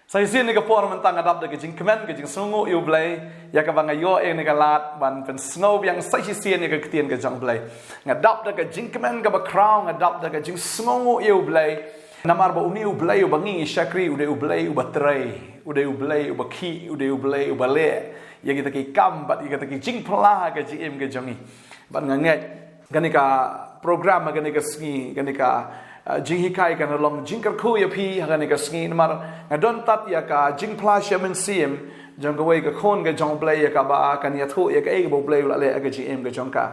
Saya sini ni kapor mentang adap de jing kemen ke jing sungu yu blai ya ka bang ayo eng ni galat ban pen snow yang sai sien ni ke ketien ke jang blai ngadap de jing kemen ke ba crown ngadap de jing sungu yu blai namar ba uni yu blai yu bangi syakri ude yu blai yu batrai ude yu blai yu baki ude yu blai yu bale ya kita ki kam bat kita ki jing pla ke jing ke jangi ban nganget ganika program ganika ski ganika jing hikai kan long jing kerku ya pi hagan ka sngin mar ngadon tat ya ka jing plas ya men sim jong ka wei ka khon ka jong play ya ka ba kan ya thu ya ka e bo play la le ka gm ka jong ka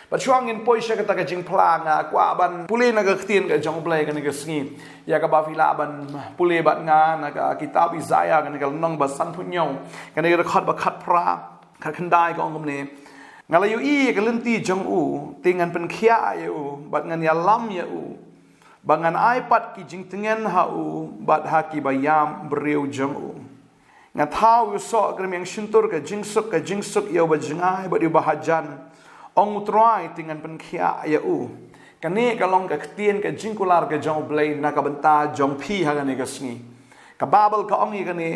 ba chuang in poi sha ka ta ka jing pla nga kwa ban puli na ka khtin ka jong play kan ka sngin ya ka ba fila ban puli bat nga na ka kitab Isaiah kan ka nong ba san phu nyong kan ka khat ba khat pra khat khandai ka ong ne ngala yu i ka lenti jong u tingan pen khia ya u bat ngan ya lam ya u bangan iPad ki jing tengen hau bat haki bayam beriu jong u ngat hau yu so grem yang shintur ka jing suk yo ba jingai ba yu bahajan ong utrai tingan pen khia ya u kane ka long ka ktien ka jing kular ka jong blai na ka benta jong phi ha ne ka sngi ka babel ka ong i ka ne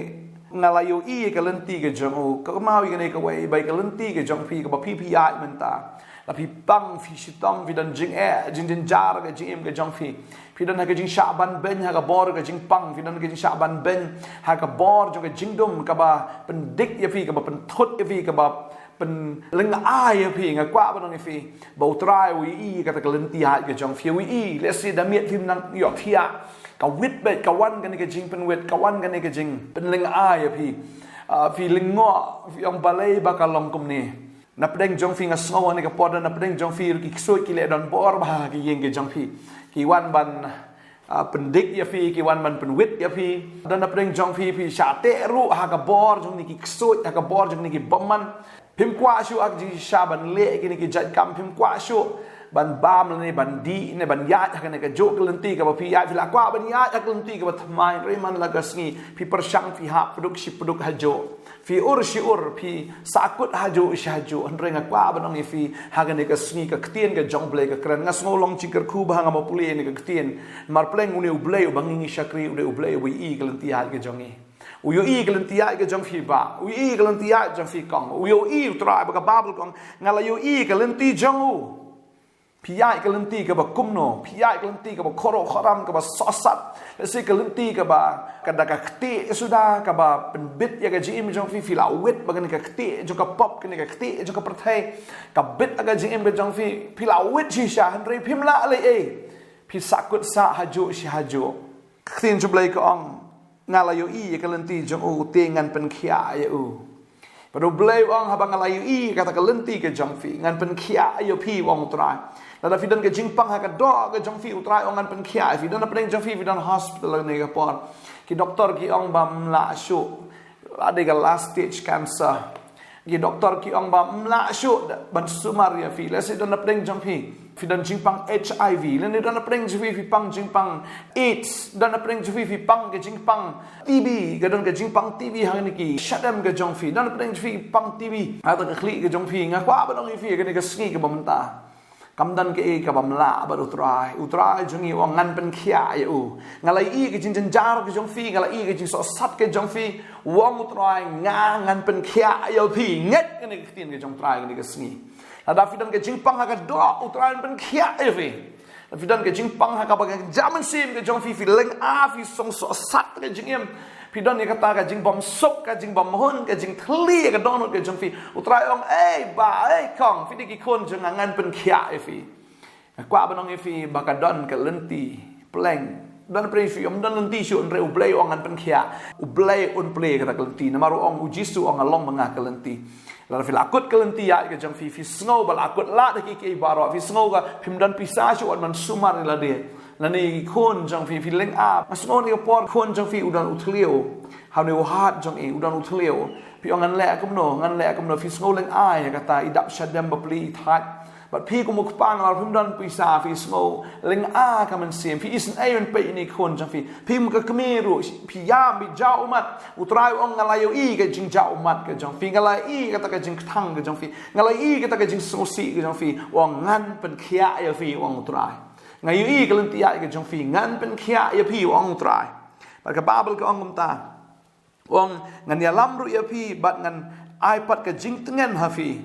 ngalayo i ka lenti ka jong u ka mau i ka ne ka wei bai ka lenti ka jong phi ka ba phi ai menta la phi pang phi shitong phi dan jing jing jar ka jing ka jong phi dan ha ka jing Syaban ben ha ka bor ka jing pang dan ka jing Syaban ben ha ka bor jo ka jing dum ka ba pendik ya phi ka ba penthut ya phi ka ba pen leng ai ya phi nga kwa ba nong phi ba utrai wi i ka ta ka lenti ha ka jong phi wi i let's see da miet phim nang yo thia ka wit bet ka wan ka ni ka jing pen wit ka wan ka ni ka jing pen leng ai ya phi leng ngo yong balai ba ka long kum ni na pedeng jong phi nga sngo ni ka pod na pedeng jong phi ki ksoi ki le don bor ba ki yeng ke jong phi ki wan ban pendik ya phi ki wan ban penwit ya phi dan na pedeng jong phi sha te ru ha ka bor jong ni ki ksoi ha ka bor jong ni ki bomman phim kwa shu ak ji sha ban le ki ni ki jat kam phim kwa shu ban bam ni ban di ni ban ya ha ka jo kelenti ka ba phi ya phi la kwa ban ya kelenti ka ba thmai reman la gasngi phi persang phi ha produk si produk hajo fi ur phi sakut haju shaju andre nga kwa banong i fi hagan ka sngi ka ktien ka jongle ka kran nga ngolong chikar khu ba nga mapuli ni ka ktien mar pleng uni ublei bangingi shakri ule ublei wi i galanti ha ka jongi uyo i galanti ha ka jong fi ba uyo i galanti ha jong fi kong uyo i tra ba ka babel kong ngala yo i galanti jongu piyai kelenti ke ba kumno piyai kelenti ke ba khoro kharam ke ba sosat se kelenti ke ba kadaka khti sudah ke ba penbit ya ga jim jong fi fila wit ba kan ka khti jo ka pop kan ka khti jo ka prathai ka bit aga jim be jong fi fila wit chi sha hendri phimla le e phi sakut sa haju shi haju khtin jo blai ko ong ngala yo i kelenti jong u tengan pen khia ya u Pero blay ong habang alayo i kata kalenti ke jong fi ngan pen khia ayo pi wong utrai la fidan ke jingpang ha ka do ke jong fi utrai ong ngan pen khia fi dan apeng jong fi dan hospital ne ka por ki doktor ki ong bam la shu ada ke last stage cancer ki doktor ki ong bam la shu ban sumar ya fi la se dan apeng jong fi dan jingpang HIV la ne dan apeng jong fi pang jingpang AIDS dan apeng jong fi pang ke jingpang TB ke dan ke jingpang TB hang ni ki shadam ke jong fi dan apeng jong fi pang TB ata ke khli ke jong fi nga kwa ba dong fi ke ne ke sngi ke bamta kamdan ke e ka bamla ba utrai jungi ong ngan pen khia ya u ngalai i ke jing jar ke jong fi ngalai i ke jing so sat ke jong fi wong utrai ngan pen khia ya pi nget ke ne ke tin ke jong trai ke ne ke sngi ada fidan ke jingpang ha ka do utrai pen khia ya fi fidan ke jingpang ha ka ba jaman sim ke jong fi leng a fi song so sat ke jing em Pidon ni kata ka jing bom sok ka jing bom hun ka jing thli ka donut ka jong fi utrai ong kong fi ki khon jong ngan pen khia e fi kwa banong e fi baka don ka lenti pleng don pre fi om don lenti shu re ublei ong ngan pen khia ublei un play ka lenti na maru ong ujisu ong along manga ka lenti la fi lakut ka lenti ya ka jong fi snow bal akut la de ki baro fi snow ka phim don pisa shu on man sumar la de Nani khon jong fi leng a masngon ni por khon jong fi udan utlio how ni hat jong e udan utlio pi ong an le kamno fi sngo leng a ya kata idap shadam bapli that but pi ko muk pang la phim dan pi sa fi sngo leng a kaman sim fi isen a yon pe ni khon jong fi pi muk kamiru pi yam bi jau mat utrai ong ngalayo i ke jing jau mat ke jong fi ngalai i kata ke jing thang ke jong fi ngalai i kata ke jing sosi ke jong fi wong ngan pen khia ya fi wong utrai ngayu i kelenti ya ke jong fi ngan pen khia ya pi wong utrai Maka babel ke ong ta Wong ngan ya lamru ya pi bat ngan iPad ke jing tengen hafi.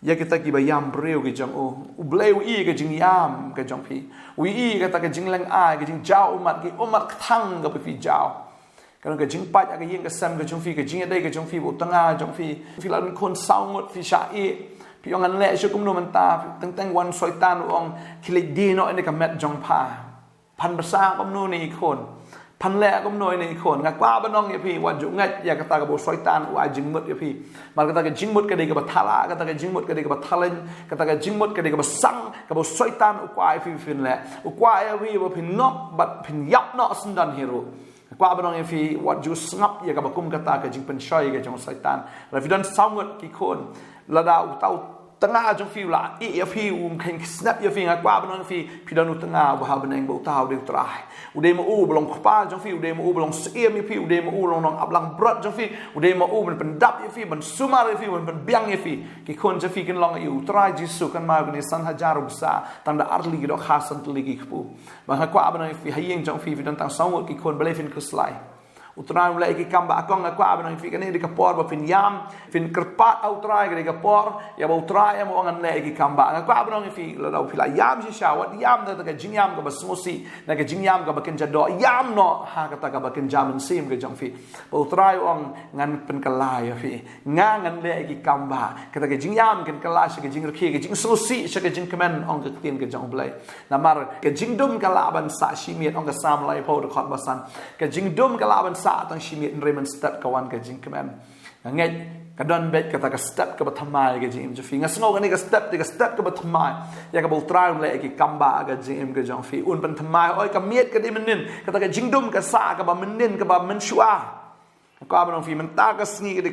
Ya kita ki bayam breu ke jong u bleu i ke jing yam ke jong pi. Wi i kata ke jing leng ai ke jing jau umat ki umat thang ke pi jau. Kalau ke jing pat ke yin ke sam ke jong fi ke jing dai ke jong fi bu tanga jong fi lan kon sau ngot fi sha i. Pi ong an le shu kum no man ta teng wan soitan ong kile di no ni ka met jong pa. Pan basa kum no ni kon. Pan le kum no ni kon ngak pa banong ya pi wan ju ngat ya kata ke bu soitan wa jing mut ya pi. Mal kata ke jing mut ke dei ke bathala kata ke jing mut ke dei ke bathalen kata ke jing mut ke dei ke basang ke bu soitan u kwai fi fin le. U kwai ya wi bu pin ngop bat pin yap no sendan hero. Kwa banong ya fi wat ju ngap ya ke bakum kata ke jing pen shoi ke jong soitan. La fi don samut ki kon la da u tau tengah jong fi la i ya fi kan snap ya fi ngakwa banong fi pidanu tengah ba beneng ba tau de trai ude ma u belong kpa jong fi ude ma u belong siem ya fi ude ma u long nong ablang brot jong fi ude ma u ben pendap ya fi ben sumar ya fi ben biang ya fi ki kon ja fi kan long yu trai jisu kan ma ni san hajar bsa tanda arli gi do khasan ligi kpu ba ngakwa banong fi hayeng jong fi dan tang sawut ki kon belefin kuslai utrai mulai ki kamba akong ngakwa banong fi kan ni ka por ba fin yam fin kerpat utrai ke ka por ya ba utrai mo ngan le ki kamba ngakwa banong fi la dau pila yam si shawat yam da ka jingyam ka basmusi na ka jingyam ka bakin jado yam no ha ka ta ka bakin jamin sim ke jong fi ba utrai ong ngan pen kalai ya fi ngan le ki kamba ka ta ka jingyam kan kalash ka jing rki ka jing susi sha ka jing kemen ong ka tin ke jong blai namar ka jingdum kalaban sa shimiet ong ka sam lai po de khot basan ka jingdum kalaban sa tang shimit Raymond step kawan ke jing kemen ngai kadon bet kata ka step ka bathamai ke jing fi ngasno ka ni ka step ka bathamai ya ka boltrai le ki kamba ka jing ke jong fi un pan thamai oi ka miet ka di menin kata ka jingdum ka sa ka ba menin ka ba menshua ka ba nong fi men ta ka sngi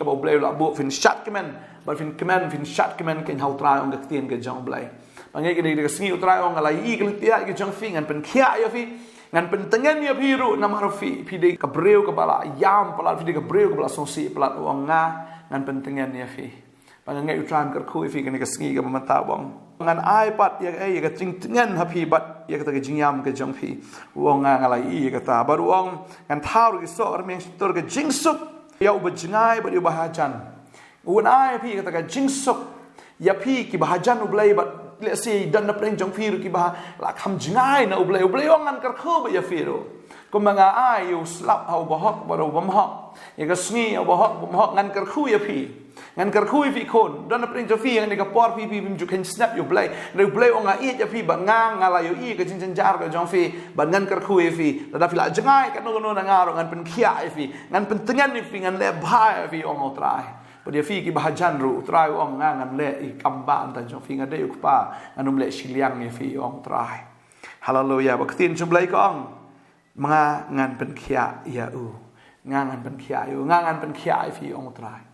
ka ba blai la bu fin shat kemen ba fin shat kemen ken hau trai ong ka tien ke jong blai bangai ke di ka sngi utrai ong ala i ke tia ke jong fi ngan pen khia ya fi ngan pentengan ya biru nama rafi pide ka breu ka bala yam pala pide ka breu ka bala sosi pala wong nga ngan pentengan ya fi pangai utram ka khu fi kan ka sngi ka mata wong ngan iPad ya ka tingtengan happy bat ya ka jingyam ka jong fi wong nga ngala i ka ta bar wong ngan thau ki so armeng tor ka jingsuk ya ubajngai ba bahajan un ai fi ka jingsuk ya fi ki bahajan ublai bat let's say dan napeng jong firu ki ba la kham jingai na ublei ngan kar kho ba ya firu ko manga ai yu slap hau ba hok ba ro bam hok ya ka sngi ba hok bam hok ngan kar khu ya fi ngan kar khu fi kon dan napeng jong fi ngan ka por fi bim ju kan snap yu blei le blei onga i ya fi ba ngala yu i ka jin jar ka jong fi ba ngan kar khu ya fi da fi la jingai ka no na ngaro ngan pen khia ya fi ngan pen tengan ni fi ngan le ba ya fi ong otrai dia fi ki bahajan ru trai ong ngan le I kamba anta jong fi ngade uk pa anum le shiliang ni fi ong trai haleluya baktin jumlai ko ong mga ngan pen khia ya u ngan pen khia yu ngan pen khia fi ong trai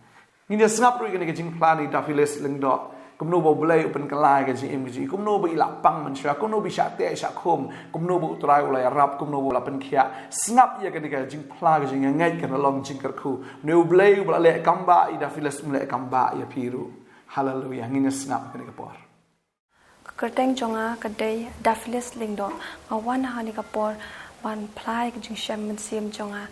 ni dia sngap ru ke jing plani dafiles lengdo kumno bo blai pen kalai ke jing ji kumno bo ila pang man sha kumno bi sha te sha khom kumno bo trai ulai rap kumno bo la pen khia snap ya ke jing pla ke jing ngai ke long jing kar khu no blai bla le kamba I dafiles mle kamba ya piru haleluya ngin snap ke por kerteng jonga kadai dafiles lingdo awan hani ka por ban plai ke jing sham men sim jonga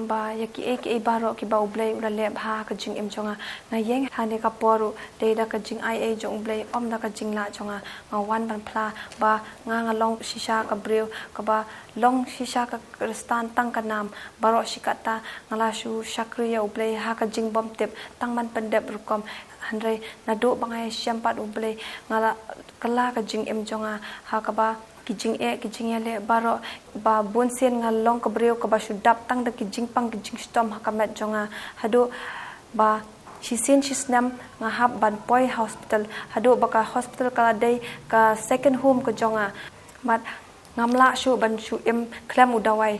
ba yaki ek e baro ki ba ublei ula le bha ka jing em jonga na yeng hani ka poru de da ka jing ai e jong ublei om da ka jing la jonga ma wan ban pla ba nga long shisha ka breu ka ba long shisha ka kristan tang ka nam baro shikata ngala shu shakriya ublei ha ka jing bom tep tang man pendep rukom handre na do bangai syampat ublei ngala kala ka jing em jonga ha ka ba kijing le baro ba bonsen ngalong ka breu ka ba shudap tang da kijing pang kijing stom hakamet jonga hado ba shisen shisnam nga hab ban poi hospital hado baka hospital kala dai ka second home ka jonga mat ngamla shu ban shu em klem udawai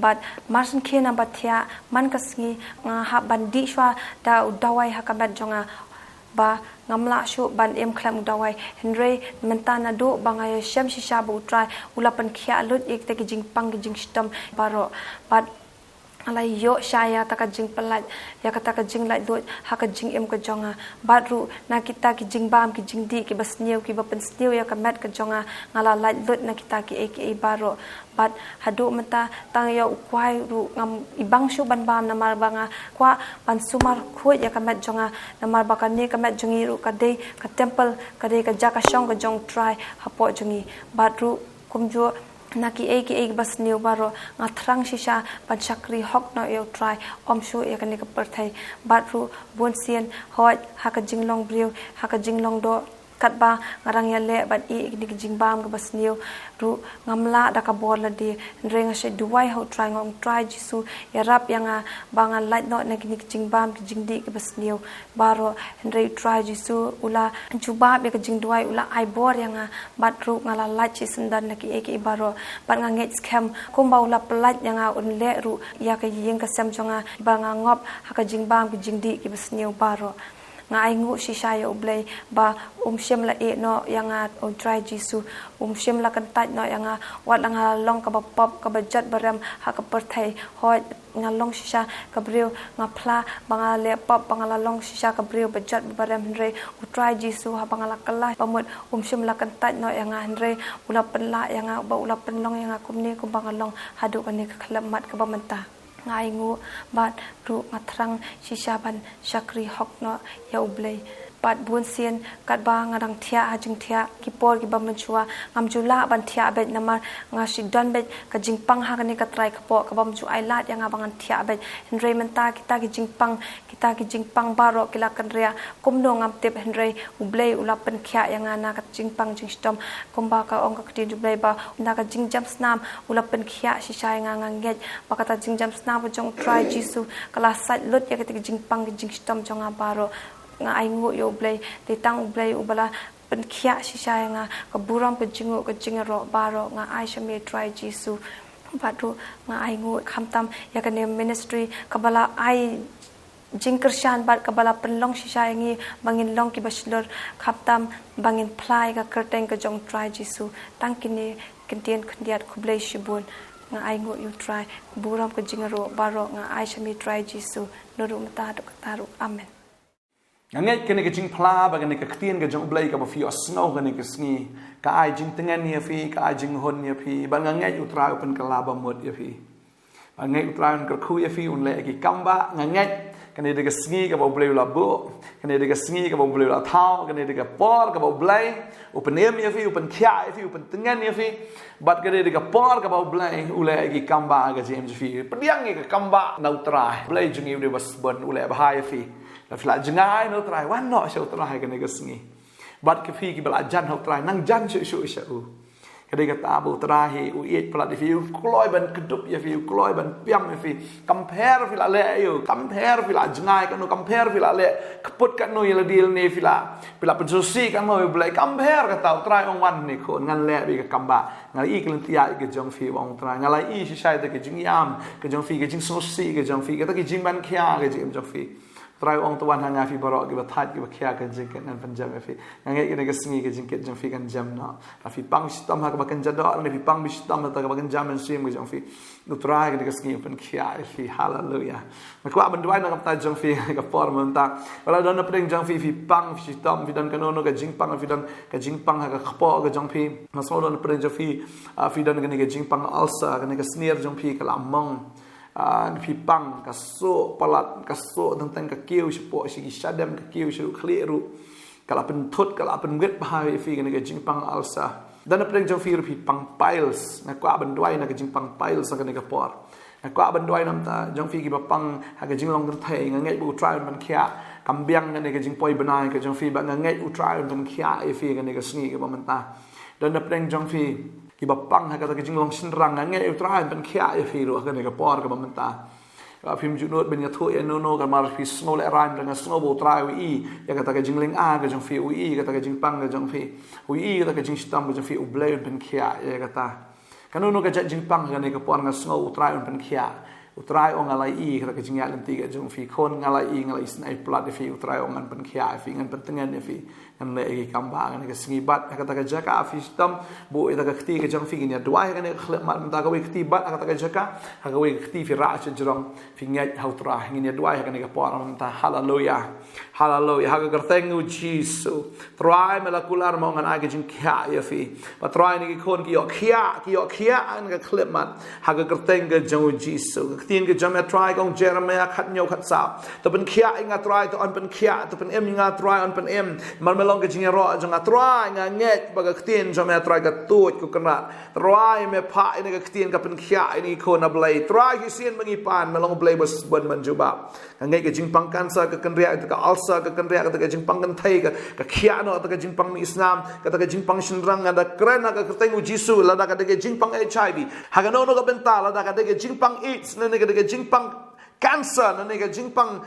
but marsen kena batia man kasngi nga hab ban di shwa da udawai hakamet jonga ba ngamla shu ban em klam dawai henry mentana do bangai sham shisha bu try ulapan khia lut ek te jing pang jing stam baro but alai yo saya taka jing pelat ya kata ka jing lai dot ha ka jing em ka jonga badru na kita ki jing bam ki jing di ki basniu ki bapen sniu ya ka met ka jonga ngala lai dot na kita ki e baro bat hadu mata tang ya ukwai ru ngam ibang shu ban bam na mar banga kwa ban sumar khu ya ka met jonga na mar ba ka ne ka met jongi ru ka de ka temple ka de ka ja ka shong ka jong try hapo jongi badru kumjo naki eki bas new baro ngathrang shisha panchakri hok no eu try omshu ekani ka parthai batru bonsian hoj haka jinglong briu haka jinglong do katba ngarang ya le bat ni jingbam ka bas new ru ngamla da ka bor la di renga she duwai ho try ngong try jisu ya rap yanga banga light no na ki jingbam ki jingdi ka bas new baro re try jisu ula juba be ka jingduai ula ai bor yanga batru ngala light chisundan na ki eki baro bat ngange scam kumba ula pelat yanga unle ru ya ka yeng ka sem jonga banga ngop haka jingbam ki jingdi ki bas new baro nga ai ngu shisha ya ublay ba shem la e no yanga on try jisu shem la kan tat no yanga wat nga long ka ba pop ka ba jat baram ha ka perthai ho nga long shisha ka breu nga phla banga le pop banga la long shisha ka breu ba jat baram re u try jisu ha banga la kala pamut shem la kan tat no yanga re ula penla yanga ba ula penlong yanga kumni kum banga long hadu kan ni ka khalamat ka ba menta ngai ngu bat ru ngathrang shishaban shakri hokno ya ublei pat bun sien kat ba ngadang thia ajing thia ki por ki bam chua ngam chula ban thia bet namar nga shi don bet ka jingpang ha ni ka try ka po ka bam chu ai lat yang abangan thia bet henry menta kita ki jingpang baro kila kan ria kumno ngam tep henry ublei ulapan khia yang na ka jingpang jingstom kumba ka ong ka tin ublei ba na ka jingjam snam ulapan khia shi shai nga nget ba ka ta jingjam snam jong try jisu kala sat lut ya ka jingpang ki jingstom jong baro nga ai ngu yo blay te tang blay ubala pen khia shisha nga ka buram pe jingu ka jingaro baro nga ai shame try jisu batu nga ai ngu khamtam ya ka ne ministry kabala ai jingkershan bat kabala penlong shisha ngi bangin long ki bachelor khamtam bangin phlai ka kerteng ka jong try jisu tangkini kentien khndiat khublei shibun nga ai ngu you try buram ka jingaro baro nga ai shame try jisu nuru mata taru amen ngai kene ke jing phla ba kene ke ktien ke jong blai ka ba fi osno kene ke sngi ka ai jing tengan ni fi ka ai jing hon ni fi ba ngai utra open ka laba mod ya fi ba ngai utra ka khu ya fi un le ki kamba ngai kene de ke sngi ka ba blai la bo kene de ke sngi ka ba blai la thao kene de ke por ka ba blai open em ya fi open khia ya fi open tengan ni fi bat kene de ke por ka ba blai ule ki kamba ka jem fi pediang ni ke kamba na utra blai jungi de bas bon ule ba ha ya fi la fla jangai no try wan no show try ka nega sngi bat ke fi ki bala jan ho try nang jan shu shu ka de ka ta bu try he u et pla de fi kloi ban kedup ya fi kloi ban piam ya fi compare fi la le yo compare fi la jangai ka no compare fi la le kput ka no yela deal ne fi la pila penjosi ka no blai compare ka ta try on wan ni ko ngan le bi ka kamba ngal i klin tia ke jong fi wong try ngal i shi shai de ke jing yam ke jong fi ke jing so si ke jong fi ke ta ke jing ban khia ke jing jong fi try ong tuan hanga fi barok ki bathat ki bakhia kan jingket nan panjam fi ngai ina ke sngi ke jingket jong fi kan jam na fi pang sistam ha ka bakan jado ni fi pang sistam ta ka bakan jam en sim ke jong fi nu try ke sngi pan khia fi hallelujah ma kwa ban duai na ka ta jong fi ka form ta wala don na pring jong fi pang sistam fi dan kan no ka jingpang fi dan ka jingpang ha ka khpo ka jong fi ma so don pring jong fi dan ke jingpang alsa ke sneer jong fi ka lamong fi pang ka so palat ka so tentang ka kiu sipo si sadam ka kiu siru khliru kala pen thut kala pen wet bahai fi ka jingpang alsa dan pring jong fi pang piles na kwa ban duai na ka jingpang piles ka ka por na kwa ban duai nam ta jong fi ki ba pang ha ka jinglong kan thai ngai bu try man khia kambiang ka jing poi banai ka jong fi ba ngai u try man khia fi ka sngi ka ba man ta dan pring jong fi ki bapang ha ka jinglong sinrang ngai utrai ban khia ya fi ro ka ne ka por ka bamenta ka phim junot ben ya tho ya no ka mar fi snow le ran dengan snow bo trai wi ya ka jingling a ka jong fi wi ka jingpang ka jong fi wi ka jing stam ka jong fi ublay ben khia ya ka ta kanu no ka jingpang ka ne ka por nga snow utrai ben khia utrai ong ngalai kata ke jingat nanti ke jong fi kon ngalai snai plat fi utrai ong ngan pen khia fi ngan pen tengan fi ngan le kamba ngan ke sengibat kata ke jaka fi stam bu ita ke khti ke jong fi ni dua kan ke khlep mat ta ke khti bat kata ke jaka ha ke khti fi ra chen jong fi ngai hau tra ni dua kan ke por ta hallelujah ha ke kertengu jisu trai melakular mo ngan age jing khia ya fi pa trai ni ke kon ki yo khia an ke khlep mat ha ke kerteng ke jong jisu tin ke jam try kong Jeremiah khat nyau khat sa to pen khia inga try to on pen khia to pen em inga try on pen em mar melong ke jing ro jong try nga nget ba ke tin jam try ka tut ku kana try me pha ini ke tin ka pen khia ini ko na blai try ki sien mangi pan melong blai bas ban man juba ngai ke jing pang cancer ke kan ria ka ulcer ke kan ria ka jing pang kan thai ka khia no ka jing pang Islam ka jing pang shinrang ada krena ka teng jisu la da ka jing pang HIV ha ka no ka benta la da ka jing pang AIDS ke jingpang cancer na nega jingpang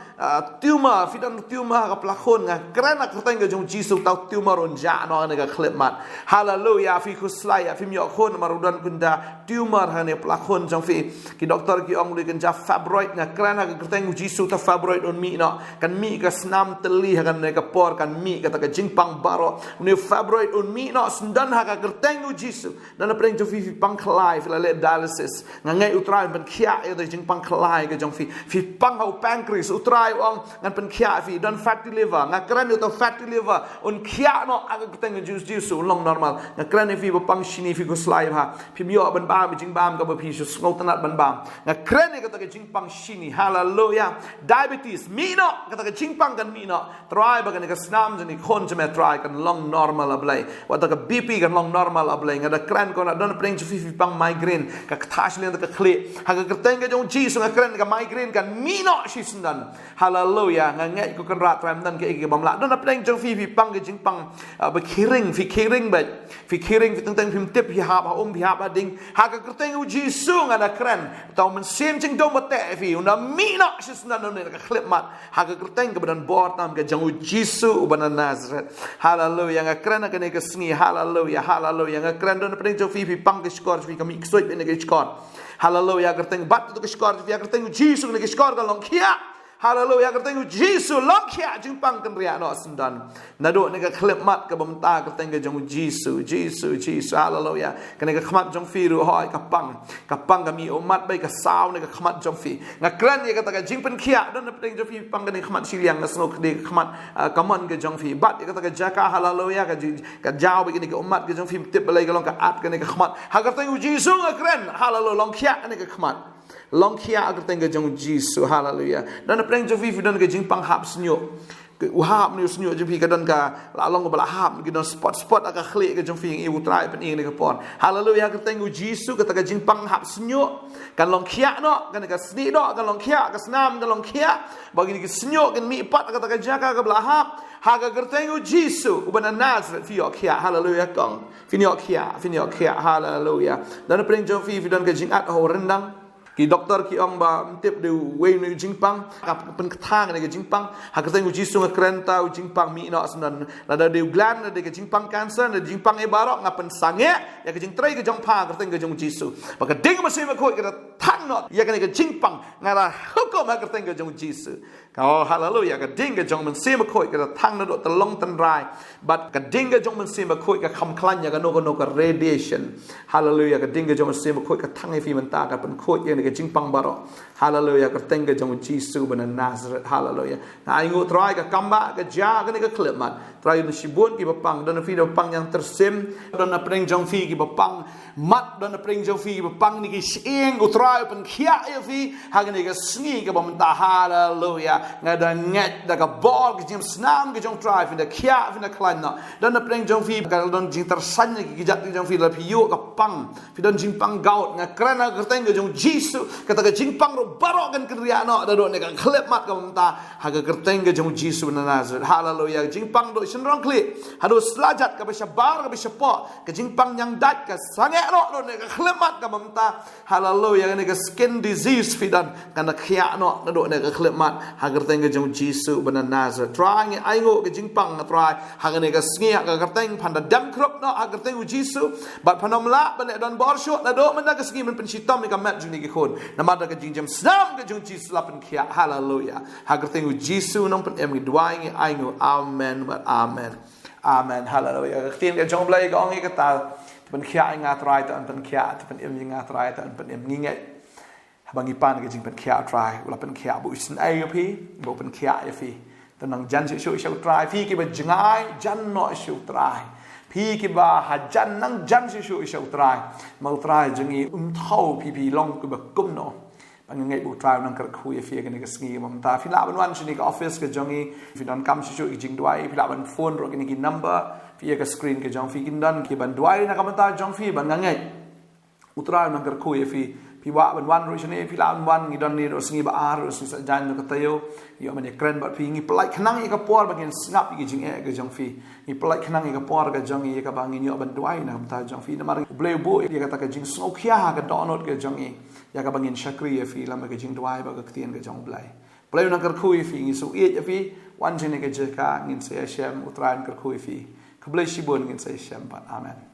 tumor fidan tumor ka plakon nga krena kerteng ke jong jisu tau tumor on ja no nega klip mat hallelujah fi kuslaya fi myo khon marudan kunda tumor ha ne plakon jong fi ki doktor ki ong li kan ja fibroid nga krena ka kerteng jisu ta fibroid on mi no kan mi ka snam teli ha kan nega por kan mi ka ta ka jingpang baro ne fibroid on mi no sundan ha ka kerteng jisu dan na preng jong fi pang khlai fi la le dialysis nga ngai utrai ban khia e de jingpang khlai ke jong fi pang hau pancreas utrai ong ngan pen khia fi don fatty liver nga kran yo to fatty liver on khia no aga keteng juice long normal nga kran fi pang shini fi go slai ha fi myo ban ba mi jing bam ka ba fi su ngau tanat ban bam nga kran ka ta jing pang shini hallelujah diabetes mi no ka ta jing pang kan mi no try ba kan ka snam jani khon jame try kan long normal ablai wa ta ka bp kan long normal ablai nga da kran ko na don preng fi pang migraine ka thash len ka khle ha ka keteng ka jong ji nga kran ka migraine kan mino shisundan hallelujah nga ngai ko kan rat ram dan ke ke bamla don apeng jong fi pang ke jing pang ba kiring fi kiring fi teng phim tip hi ha om hi ha ding ha ka kerteng u jisu nga na kran tau men sim jing dong mate fi una mino shisundan don ka khlep mat ha ka kerteng ke badan bor tam ke jong u jisu badan Nazareth hallelujah nga kran ka ne ke sngi hallelujah nga kran don apeng jong fi pang ke skor fi ka mi ksoi ne ke skor hallelujah kerteng bat to ke skor fi kerteng u jisu ne ke skor ka long khia hallelujah kerteng jisu long khia jing pang kan ria no sendan nado ne ka khlep mat ka bamta kerteng ke jong jisu hallelujah kan ka khmat jong fi ru hoi ka pang ka mi umat bai ka saw ne ka khmat jong fi nga kran ye ka ta jing pen khia don ne peng jong fi pang kan khmat siliang na snok de khmat kaman ke jong fi bat ye ka ta jaka hallelujah ka jaw bi ne ka umat ke jong fi tip balai ka long ka at ka ne ka khmat ha kerteng jisu nga kran hallelujah long khia ne ka khmat long khia agar tengah jong jisu hallelujah dan apreng jong fi dan ke jing pang hap snyo uhap ni snyo jong fi ka dan ka la long bala hap ki don spot aga khli ke jong fi ngi utrai pen ing ne ka pon hallelujah agar tengah jisu ka ta jing pang hap snyo kan long khia no kan ka sni do kan long khia ka snam kan long khia bagi ni snyo kan mi pat ka ta jaka ka bala hap ha ka tengah jisu ubana Nazareth fi khia hallelujah kong fi khia hallelujah dan apreng jong fi dan ke jing at ho rendang ki doktor ki ong ba tip de wei nu jingpang ka pen thang ne ke jingpang ha ka teng uji sunga krenta u jingpang mi no asnan la da de glan de ke jingpang cancer de jingpang e barok nga pen sange ya ke jing trai ke jong pa ka teng ke jong jisu ba ka ding ma se ma khoi ka thang no ya ke jingpang nga ra hukom ha ka teng ke jong jisu oh hallelujah ka ding ke jong men se ma khoi ka thang no ta long tan rai but ka ding ke jong men se ma khoi ka kham khlan ya ka no ka radiation hallelujah ka ding ke jong men se ma khoi ka thang e fi man ta ka pen khoi ke jingpang baro hallelujah ka teng ke jong jisu ban Nazareth hallelujah na ingo try ka kamba ka ja ka ne ka klip mat try na sibun ki bapang dan fi bapang yang tersim dan na preng jong fi ki bapang mat dan na preng jong fi ki bapang ni ki sieng u try pen khia ya fi ha ka ne ka sngi ka bam ta hallelujah nga da nget da ka bol ki jim snam ki jong try fi da khia fi na klein na dan na preng jong fi ka don jing tersan ki jat jong fi la pi yu ka pang fi don jing pang gaut nga krana ka teng ke jong jisu kata ke jingpang ro barok kan kriya no da do ne kan klep mat ka mta ha ka kerteng ke jong jisu na Nazareth hallelujah jingpang do shenrong kli hado slajat ka besha bar ka besha po ke jingpang yang dat ka sange no do ne ka klep mat ka mta hallelujah ne ka skin disease fidan kan khia no da do ne ka klep mat ha kerteng ke jong jisu na Nazareth trying ai ngo ke jingpang try ha ne ka sngi ka kerteng phanda dam krop no ha kerteng jisu bat phanom la ban don bor sho da do man da ka sngi man pen sitam ka mat juni ke pun nama da ka jing jam snam ka jung Jesus lapen kia hallelujah hagerting Jesus nong pen em dwai ngi ai ngu amen but amen amen hallelujah tin ka jong blai ka ngi ka ta pen kia ai nga trai ta pen kia pen em nga trai ta pen em ngi ngai bang ipan ka jing pen kia trai ula pen kia bu sin ai pi bu pen kia ya fi ta nang jan shu trai fi ki ba jingai jan no shu traiพี่คิดว่าหาจันนั่งจันชิวๆเฉาตรายมาตรายจึงอีเท่าพี่ลองก็แบบกุ้มเนาะบางอย่างไงบุตรายนั่งกระคุยเฟียกันในกสกีมันตาพี่ลาบันวันชนิดก็ออฟฟิศก็จังอีพี่ดันคำชิวๆอีกจริงด้วยพี่ลาบันโฟนรถกันกินนัมเบอร์พี่ก็สกรีนก็จังพี่กินดันกี่บันด้วยนะครับมันตาจังพี่บางอย่างไงบุตรายนั่งกระคุยพี่ว่าบันวันรู้ชนิดพี่ลาบันวันกี่ดันนี่รถสกีบ้ารถสกีสัญญาณก็เตียวอยู่มันเนี่ยเกรนบัดพี่งี้ปลายขนังอีกกระปอร์บางอย่างสนับอีกจริงก็จังพี่งี้ปลายขนังอีกกระปอร์ก็จังอีกบางอย่างบันด้วยนะครับตาจังพี่นั่นมาเบลบุยก็ตาก็จริงสโนกี้ก็ดอนอดก็จังอีอยากบางอย่างชักรีพี่แล้วมันก็จริงด้วยบางก็เตียนก็จังเบลนั่งกระคุยพี่งี้สุอีพี่วันชนิดก็เจอกันงี้เสียเชมอุตรายกระคุยพี่ขบเลยชิบุนงี้เสียเชมปัดอาเมน